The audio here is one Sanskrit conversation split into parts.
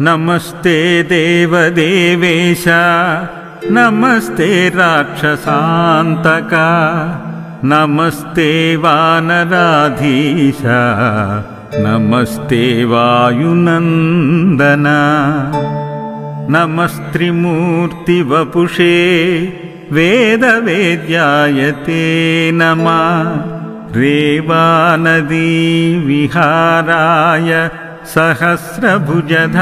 नमस्ते देवदेवेश नमस्ते राक्षसान्तका नमस्ते वानराधीश नमस्ते वायुनन्दना नमस्त्रिमूर्तिवपुषे वेदवेद्याय ते नमः रेवानदी विहाराय सहस्रभुजधारिणे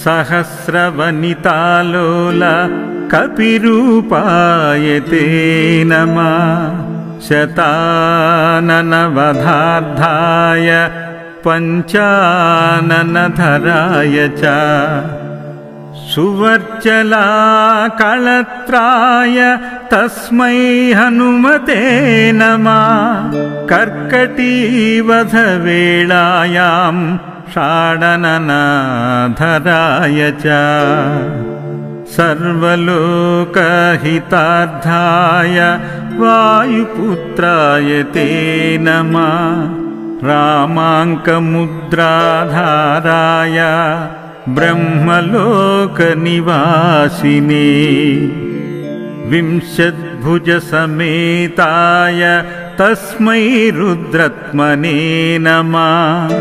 सहस्रवनितालोल कपिरूपाय ते नमः शताननवधार्धाय पञ्चाननधराय च सुवर्चलाकळत्राय तस्मै हनुमते नमः कर्कटीवधवेळायां षाडननधराय च सर्वलोकहितार्थाय वायुपुत्राय ते नमः रामाङ्कमुद्राधाराय ब्रह्मलोकनिवासिने विंशद्भुजसमेताय तस्मै रुद्रत्मने नमः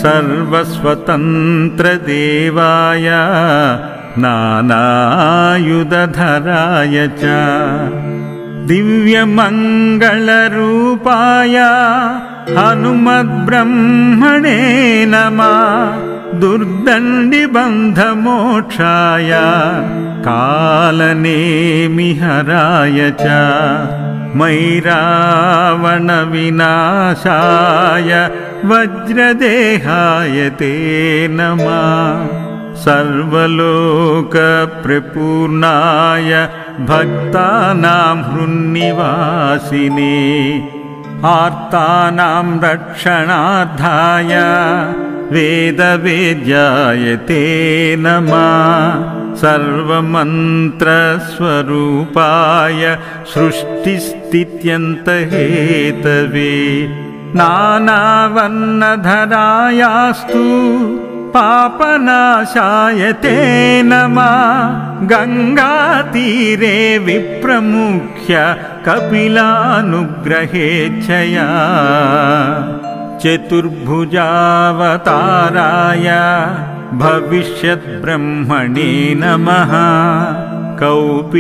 सर्वस्वतन्त्रदेवाय नानायुधधराय च दिव्यमङ्गलरूपाय हनुमद्ब्रह्मणे नमः दुर्दण्डिबन्धमोक्षाय कालनेमिहराय च मैरावणविनाशाय वज्रदेहाय ते नमः सर्वलोकप्रपूर्णाय भक्तानां हृन्निवासिने आर्तानां रक्षणार्थाय वेदवेद्याय ते नमः सर्वमन्त्रस्वरूपाय सृष्टिस्थित्यन्तहेतवे नानावर्णधरायास्तु पापनाशाय ते नमः गङ्गातीरे विप्रमुख्य कपिलानुग्रहेच्छया चतुर्भुजावताराय भविष्यद्ब्रह्मणे नमः कौपीनकटिसूत्राय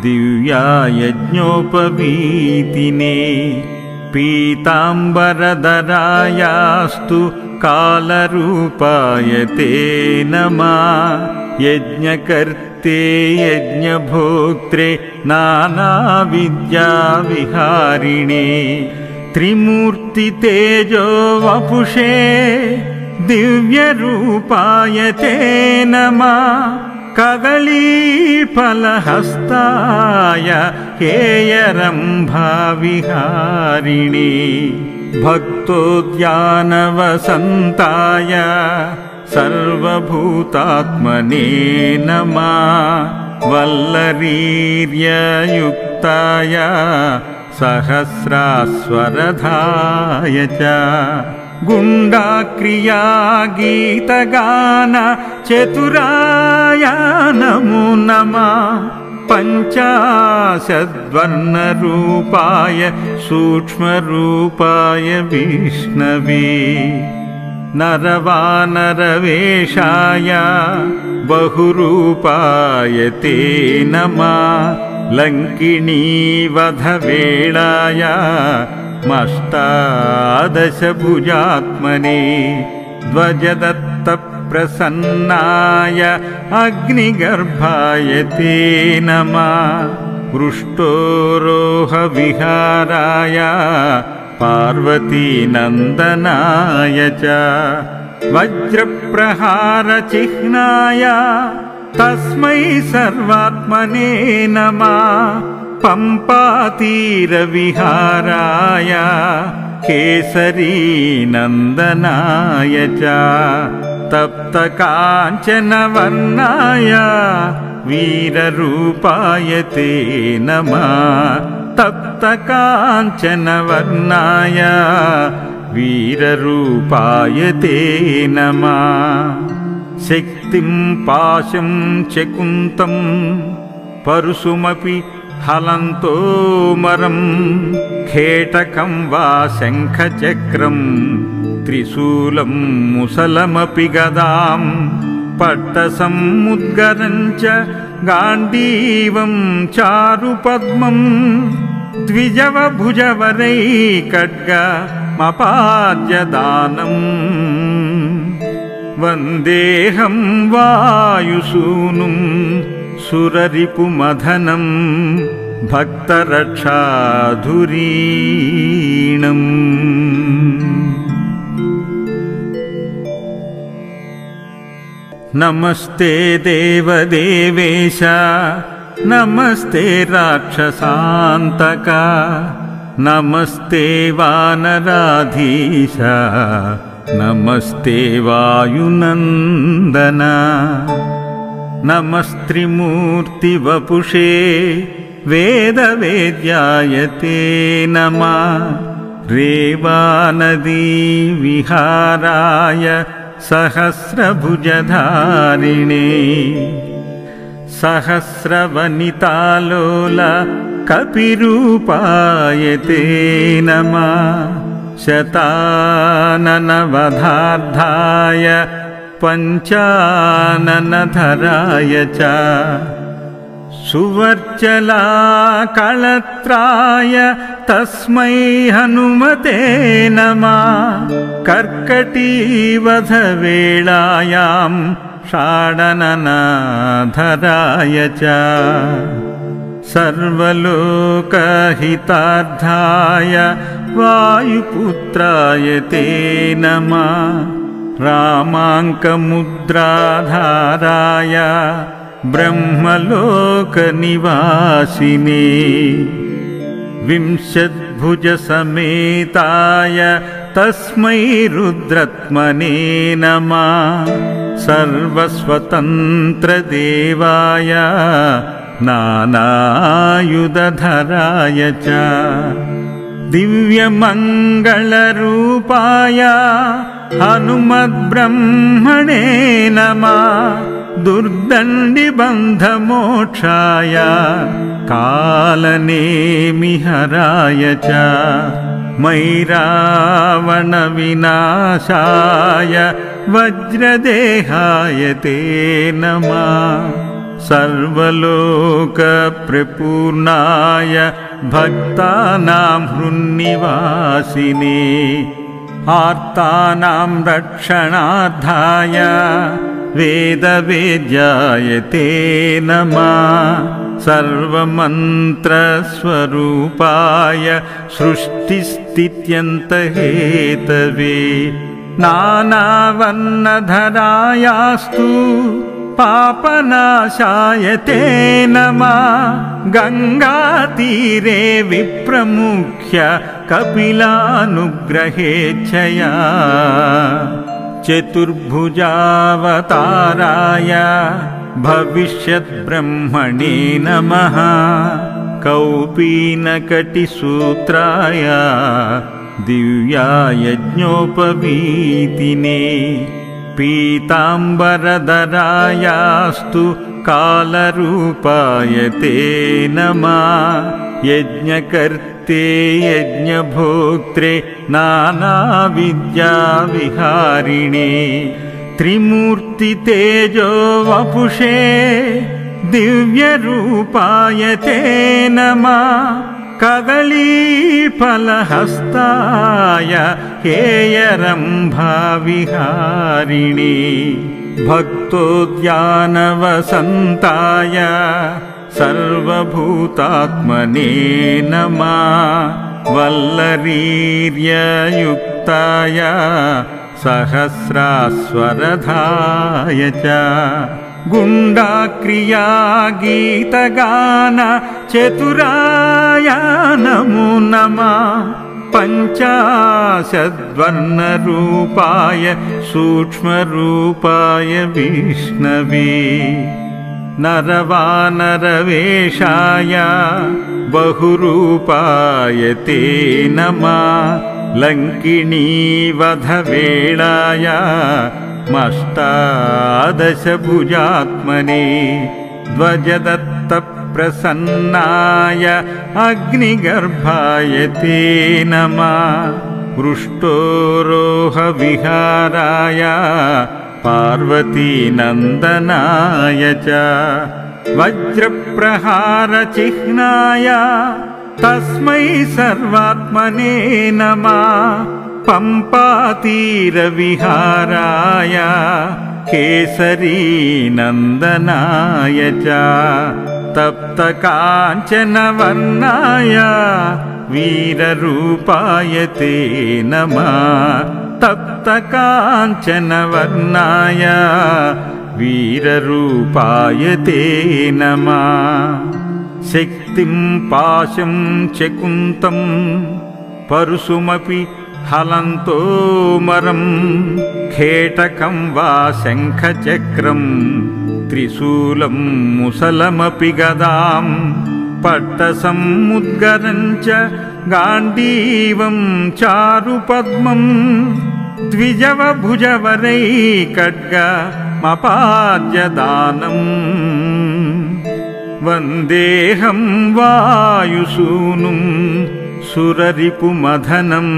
दिव्यायज्ञोपवीतिने पीताम्बरधरायास्तु कालरूपाय ते नमः यज्ञकर्ते यज्ञभोक्त्रे नानाविद्याविहारिणे त्रिमूर्तितेजो वपुषे दिव्यरूपाय ते नमः कदलीफलहस्ताय हेयरम्भाविहारिणे भक्तोद्यानवसन्ताय सर्वभूतात्मने नमः वल्लरीर्ययुक्ताय सहस्रास्वरधाय च गुण्डाक्रिया गीतगान चतुराय नमो नमः पञ्चाशद्वर्णरूपाय सूक्ष्मरूपाय विष्णवे नरवानरवेशाय बहुरूपाय ते नमः लङ्किणीवधवेळाय मष्टादशभुजात्मने ध्वजदत्तप्रसन्नाय अग्निगर्भाय ते नमः पृष्ठोरोहविहाराय पार्वतीनन्दनाय च वज्रप्रहारचिह्नाय तस्मै सर्वात्मने नमः पम्पातीरविहाराय केसरीनन्दनाय च तप्तकाञ्चनवर्णाय वीररूपाय ते नमः तप्तकाञ्चनवर्णाय वीररूपाय ते नमः। शक्तिं पाशं चकुन्तं परुशुमपि हलन्तोमरं खेटकं वा शङ्खचक्रं त्रिशूलं मुसलमपि गदां पट्टसमुद्गरं च गाण्डीवं चारुपद्मं द्विजवभुजवरैकड्गमपाद्यदानम् वन्देऽहं वायुसूनुं सुररिपुमदनं भक्तरक्षाधुरीणम्। नमस्ते देवदेवेश नमस्ते राक्षसान्तक नमस्ते वानराधीश नमस्ते वायुनन्दन नमस्त्रिमूर्तिवपुषे वेदवेद्याय ते नमः। रेवानदी विहाराय सहस्रभुजधारिणे सहस्रवनितालोल कपिरूपाय ते नमः। शताननवधार्धाय पञ्चाननधराय च सुवर्चलाकळत्राय तस्मै हनुमते नमः। कर्कटीवधवेलायां षाडननधराय च सर्वलोकहितार्थाय वायुपुत्राय ते नमः। रामाङ्कमुद्राधाराय ब्रह्मलोकनिवासिने विंशद्भुजसमेताय तस्मै रुद्रत्मने नमः। सर्वस्वतन्त्रदेवाय नानायुधधराय च दिव्यमङ्गलरूपाय हनुमद्ब्रह्मणे नमः। दुर्दण्डिबन्धमोक्षाय कालनेमिहराय च मैरावणविनाशाय वज्रदेहाय ते नमः। सर्वलोकप्रपूर्णाय भक्तानां हृन्निवासिने आर्तानां रक्षणार्थाय वेदवेद्याय ते नमः। सर्वमन्त्रस्वरूपाय सृष्टिस्थित्यन्तहेतवे नानावर्णधरायास्तु पापनाशाय ते नमः। गङ्गातीरे विप्रमुख्य कपिलानुग्रहेच्छया चतुर्भुजावताराय भविष्यद्ब्रह्मणे नमः। कौपीनकटिसूत्राय दिव्यायज्ञोपवीतिने पीताम्बरधरायास्तु कालरूपाय ते नमः। यज्ञकर्ते यज्ञभोक्त्रे नानाविद्याविहारिणे त्रिमूर्तितेजो वपुषे दिव्यरूपाय ते नमः। कदलीफलहस्ताय हेयरम्भाविहारिणे भक्तोद्यानवसन्ताय सर्वभूतात्मने नमः। वल्लरीर्ययुक्ताय सहस्रास्वरधाय च गुण्डाक्रिया गीतगान चतुराय नमो नमः। पञ्चाशद्वर्णरूपाय सूक्ष्मरूपाय विष्णवे नरवानरवेषाय बहुरूपाय ते नमः। लङ्किणीवधवेळाय मष्टादशभुजात्मने ध्वजदत्तप्रसन्नाय अग्निगर्भाय ते नमः पृष्ठोरोहविहाराय पार्वतीनन्दनाय च वज्रप्रहारचिह्नाय तस्मै सर्वात्मने नमः पम्पातीरविहाराय केसरीनन्दनाय च तप्तकाञ्चनवर्णाय वीररूपाय ते नमः तप्तकाञ्चनवर्णाय वीररूपाय ते नमः शक्तिं पाशं च कुन्तं परशुमपि हलन्तोमरं खेटकं वा शङ्खचक्रं त्रिशूलं मुसलमपि गदां पट्टसमुद्गरं च गाण्डीवं चारुपद्मं द्विजवभुजवरैकड्गमपाद्यदानम् वन्देऽहं वायुसूनुं सुररिपुमदनं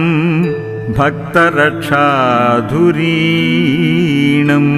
भक्तरक्षाधुरीणम्।